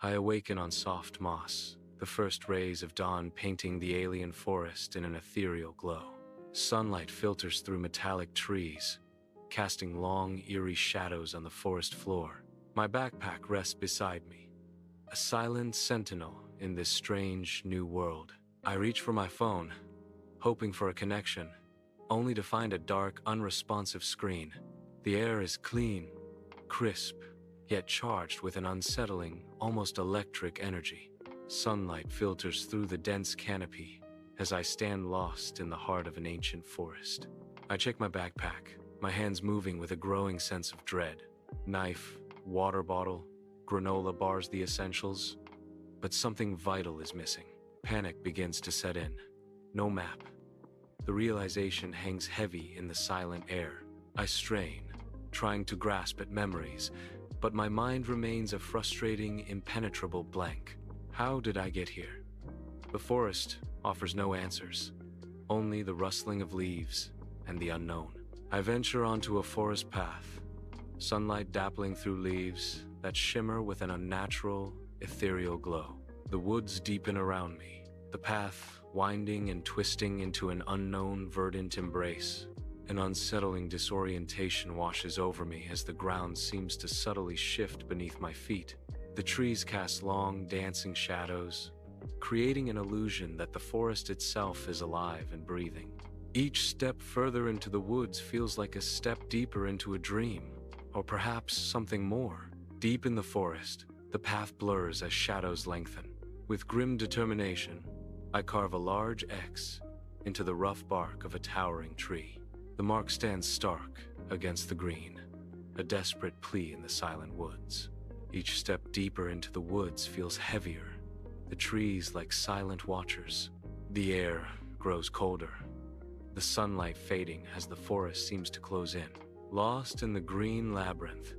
I awaken on soft moss, the first rays of dawn painting the alien forest in an ethereal glow. Sunlight filters through metallic trees, casting long, eerie shadows on the forest floor. My backpack rests beside me, a silent sentinel in this strange new world. I reach for my phone, hoping for a connection, only to find a dark, unresponsive screen. The air is clean, crisp, yet charged with an unsettling, almost electric energy. Sunlight filters through the dense canopy as I stand lost in the heart of an ancient forest. I check my backpack, my hands moving with a growing sense of dread. Knife, water bottle, granola bars, the essentials. But something vital is missing. Panic begins to set in. No map. The realization hangs heavy in the silent air. I strain, trying to grasp at memories, but my mind remains a frustrating, impenetrable blank. How did I get here? The forest offers no answers, only the rustling of leaves and the unknown. I venture onto a forest path, sunlight dappling through leaves that shimmer with an unnatural, ethereal glow. The woods deepen around me, the path winding and twisting into an unknown, verdant embrace. An unsettling disorientation washes over me as the ground seems to subtly shift beneath my feet. The trees cast long, dancing shadows, creating an illusion that the forest itself is alive and breathing. Each step further into the woods feels like a step deeper into a dream, or perhaps something more. Deep in the forest, the path blurs as shadows lengthen. With grim determination, I carve a large X into the rough bark of a towering tree. The mark stands stark against the green, a desperate plea in the silent woods. Each step deeper into the woods feels heavier, the trees like silent watchers. The air grows colder, the sunlight fading as the forest seems to close in. Lost in the green labyrinth,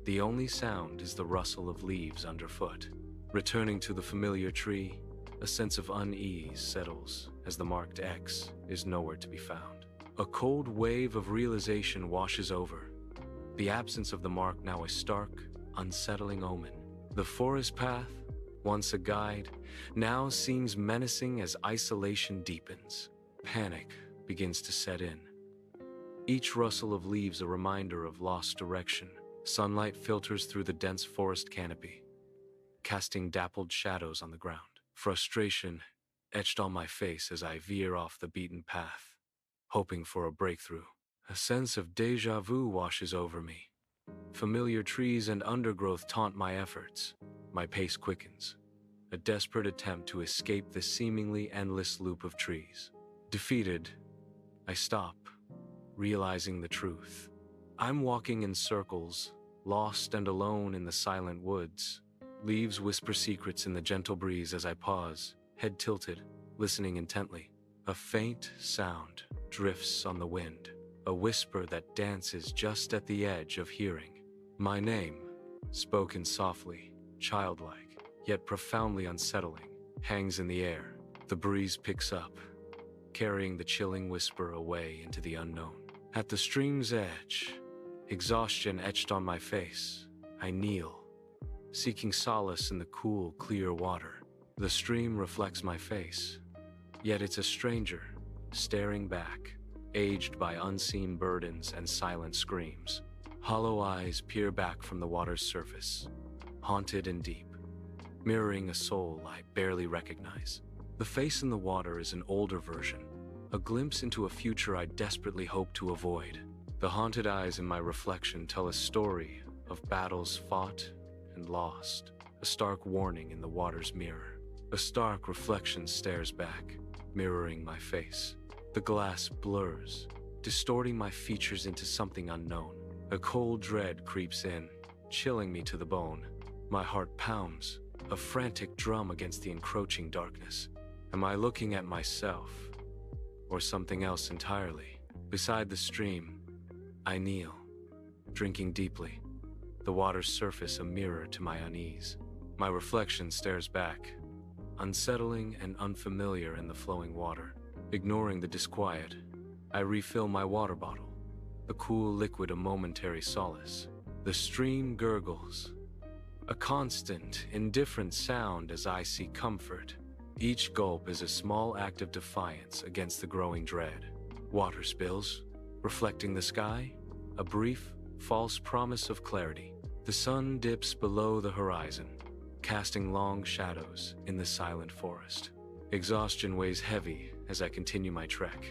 the only sound is the rustle of leaves underfoot. Returning to the familiar tree, a sense of unease settles as the marked X is nowhere to be found. A cold wave of realization washes over, the absence of the mark now a stark, unsettling omen. The forest path, once a guide, now seems menacing as isolation deepens. Panic begins to set in. Each rustle of leaves a reminder of lost direction. Sunlight filters through the dense forest canopy, casting dappled shadows on the ground. Frustration etched on my face as I veer off the beaten path, hoping for a breakthrough. A sense of déjà vu washes over me. Familiar trees and undergrowth taunt my efforts. My pace quickens, a desperate attempt to escape the seemingly endless loop of trees. Defeated, I stop, realizing the truth. I'm walking in circles, lost and alone in the silent woods. Leaves whisper secrets in the gentle breeze as I pause, head tilted, listening intently. A faint sound drifts on the wind, a whisper that dances just at the edge of hearing. My name, spoken softly, childlike, yet profoundly unsettling, hangs in the air. The breeze picks up, carrying the chilling whisper away into the unknown. At the stream's edge, exhaustion etched on my face, I kneel, seeking solace in the cool, clear water. The stream reflects my face, yet it's a stranger, staring back, aged by unseen burdens and silent screams. Hollow eyes peer back from the water's surface, haunted and deep, mirroring a soul I barely recognize. The face in the water is an older version, a glimpse into a future I desperately hope to avoid. The haunted eyes in my reflection tell a story of battles fought and lost, a stark warning in the water's mirror. A stark reflection stares back, mirroring my face. The glass blurs, distorting my features into something unknown. A cold dread creeps in, chilling me to the bone. My heart pounds, a frantic drum against the encroaching darkness. Am I looking at myself, or something else entirely? Beside the stream, I kneel, drinking deeply, the water's surface a mirror to my unease. My reflection stares back, unsettling and unfamiliar in the flowing water. Ignoring the disquiet, I refill my water bottle, the cool liquid a momentary solace. The stream gurgles, a constant, indifferent sound as I seek comfort. Each gulp is a small act of defiance against the growing dread. Water spills, reflecting the sky, a brief, false promise of clarity. The sun dips below the horizon, casting long shadows in the silent forest. Exhaustion weighs heavy as I continue my trek,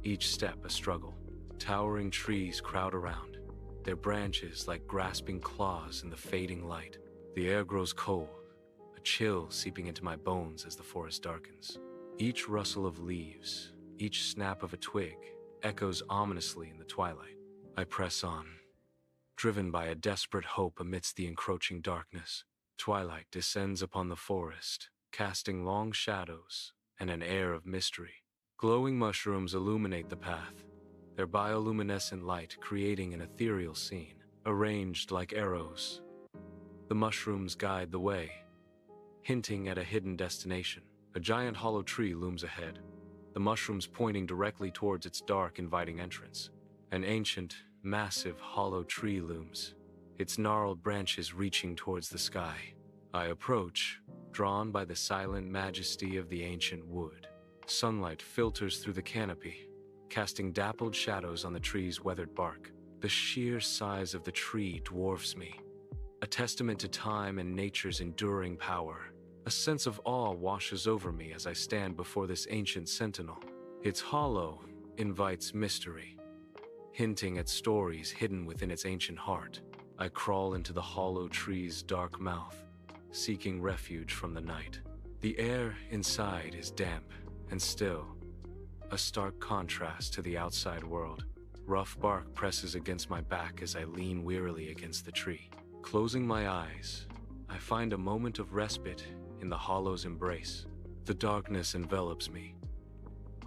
each step a struggle. Towering trees crowd around, their branches like grasping claws in the fading light. The air grows cold, a chill seeping into my bones as the forest darkens. Each rustle of leaves, each snap of a twig, echoes ominously in the twilight. I press on, driven by a desperate hope amidst the encroaching darkness. Twilight descends upon the forest, casting long shadows and an air of mystery. Glowing mushrooms illuminate the path, their bioluminescent light creating an ethereal scene, arranged like arrows. The mushrooms guide the way, hinting at a hidden destination. A giant hollow tree looms ahead, the mushrooms pointing directly towards its dark, inviting entrance. An ancient, massive hollow tree looms, its gnarled branches reaching towards the sky. I approach, drawn by the silent majesty of the ancient wood. Sunlight filters through the canopy, casting dappled shadows on the tree's weathered bark. The sheer size of the tree dwarfs me, a testament to time and nature's enduring power. A sense of awe washes over me as I stand before this ancient sentinel. Its hollow invites mystery, hinting at stories hidden within its ancient heart. I crawl into the hollow tree's dark mouth, seeking refuge from the night. The air inside is damp and still, a stark contrast to the outside world. Rough bark presses against my back as I lean wearily against the tree. Closing my eyes, I find a moment of respite in the hollow's embrace. The darkness envelops me,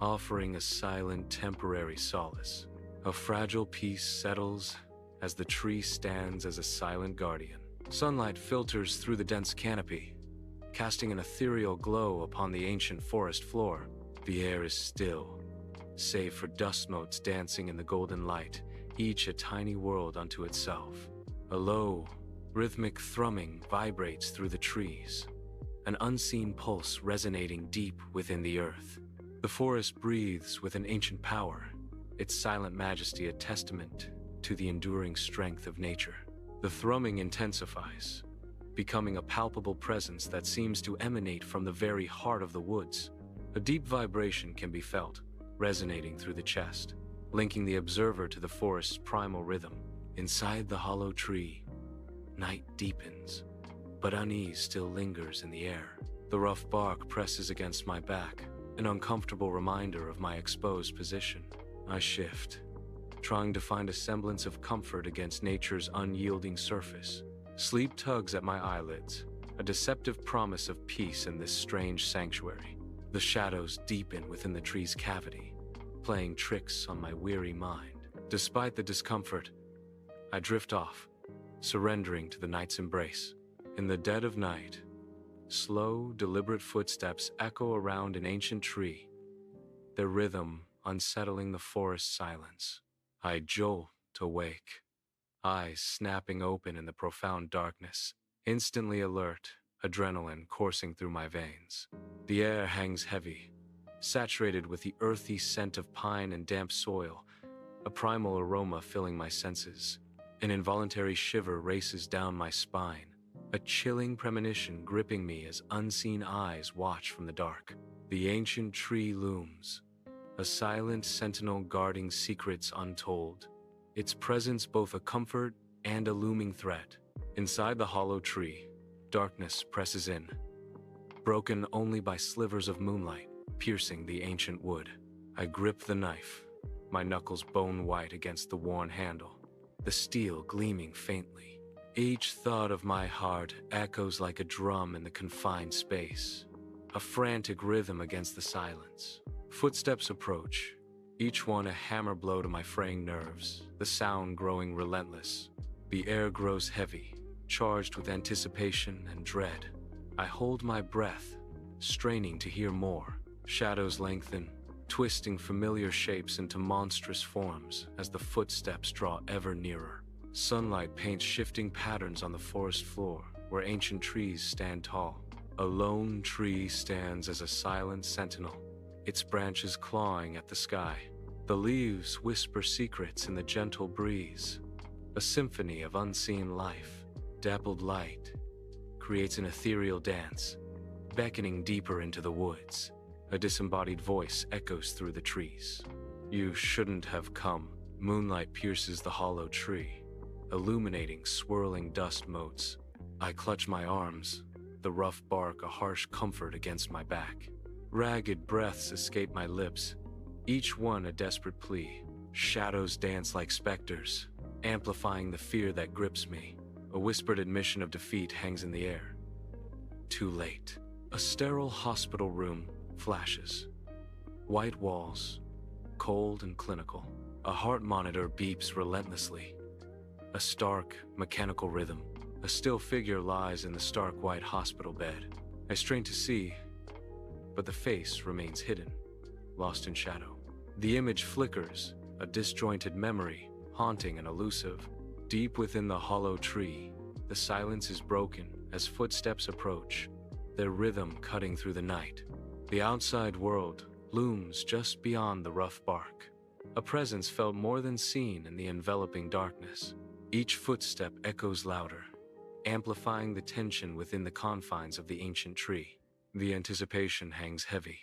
offering a silent, temporary solace. A fragile peace settles as the tree stands as a silent guardian. Sunlight filters through the dense canopy, casting an ethereal glow upon the ancient forest floor. The air is still, save for dust motes dancing in the golden light, each a tiny world unto itself. A low, rhythmic thrumming vibrates through the trees, an unseen pulse resonating deep within the earth. The forest breathes with an ancient power, its silent majesty a testament to the enduring strength of nature. The thrumming intensifies, becoming a palpable presence that seems to emanate from the very heart of the woods. A deep vibration can be felt, resonating through the chest, linking the observer to the forest's primal rhythm. Inside the hollow tree, night deepens, but unease still lingers in the air. The rough bark presses against my back, an uncomfortable reminder of my exposed position. I shift, trying to find a semblance of comfort against nature's unyielding surface. Sleep tugs at my eyelids, a deceptive promise of peace in this strange sanctuary. The shadows deepen within the tree's cavity, playing tricks on my weary mind. Despite the discomfort, I drift off, surrendering to the night's embrace. In the dead of night, slow, deliberate footsteps echo around an ancient tree, their rhythm unsettling the forest silence. I jolt awake, eyes snapping open in the profound darkness, instantly alert, adrenaline coursing through my veins. The air hangs heavy, saturated with the earthy scent of pine and damp soil, a primal aroma filling my senses. An involuntary shiver races down my spine, a chilling premonition gripping me as unseen eyes watch from the dark. The ancient tree looms, a silent sentinel guarding secrets untold, its presence both a comfort and a looming threat. Inside the hollow tree, darkness presses in, broken only by slivers of moonlight piercing the ancient wood. I grip the knife, my knuckles bone white against the worn handle, the steel gleaming faintly. Each thought of my heart echoes like a drum in the confined space, a frantic rhythm against the silence. Footsteps approach, each one a hammer blow to my fraying nerves, the sound growing relentless. The air grows heavy, charged with anticipation and dread. I hold my breath, straining to hear more. Shadows lengthen, twisting familiar shapes into monstrous forms as the footsteps draw ever nearer. Sunlight paints shifting patterns on the forest floor, where ancient trees stand tall. A lone tree stands as a silent sentinel, its branches clawing at the sky. The leaves whisper secrets in the gentle breeze. A symphony of unseen life. Dappled light creates an ethereal dance, beckoning deeper into the woods. A disembodied voice echoes through the trees. You shouldn't have come. Moonlight pierces the hollow tree, illuminating swirling dust motes. I clutch my arms, the rough bark a harsh comfort against my back. Ragged breaths escape my lips, each one a desperate plea. Shadows dance like specters, amplifying the fear that grips me. A whispered admission of defeat hangs in the air. Too late. A sterile hospital room flashes. White walls, cold and clinical. A heart monitor beeps relentlessly. A stark, mechanical rhythm. A still figure lies in the stark white hospital bed. I strain to see, but the face remains hidden, lost in shadow. The image flickers, a disjointed memory, haunting and elusive. Deep within the hollow tree, the silence is broken as footsteps approach, their rhythm cutting through the night. The outside world looms just beyond the rough bark. A presence felt more than seen in the enveloping darkness. Each footstep echoes louder, amplifying the tension within the confines of the ancient tree. The anticipation hangs heavy,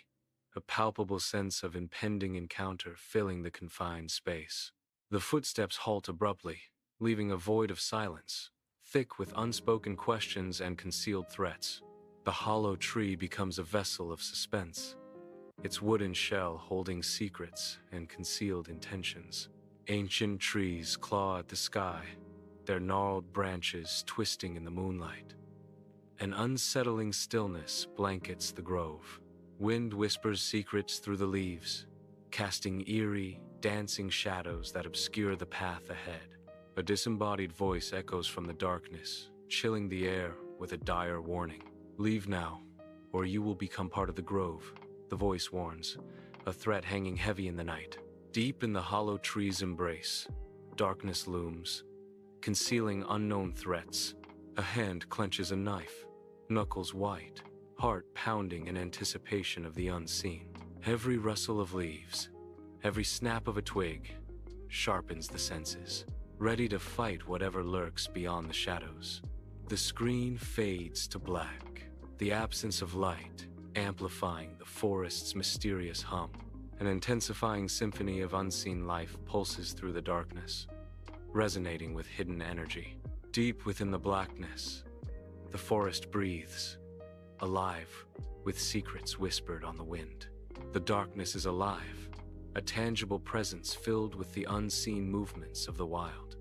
a palpable sense of impending encounter filling the confined space. The footsteps halt abruptly, leaving a void of silence, thick with unspoken questions and concealed threats. The hollow tree becomes a vessel of suspense, its wooden shell holding secrets and concealed intentions. Ancient trees claw at the sky, their gnarled branches twisting in the moonlight. An unsettling stillness blankets the grove. Wind whispers secrets through the leaves, casting eerie, dancing shadows that obscure the path ahead. A disembodied voice echoes from the darkness, chilling the air with a dire warning. Leave now, or you will become part of the grove, the voice warns, a threat hanging heavy in the night. Deep in the hollow tree's embrace, darkness looms, concealing unknown threats. A hand clenches a knife, knuckles white, heart pounding in anticipation of the unseen. Every rustle of leaves, every snap of a twig, sharpens the senses, ready to fight whatever lurks beyond the shadows. The screen fades to black, the absence of light amplifying the forest's mysterious hum. An intensifying symphony of unseen life pulses through the darkness, resonating with hidden energy. Deep within the blackness, the forest breathes, alive, with secrets whispered on the wind. The darkness is alive, a tangible presence filled with the unseen movements of the wild.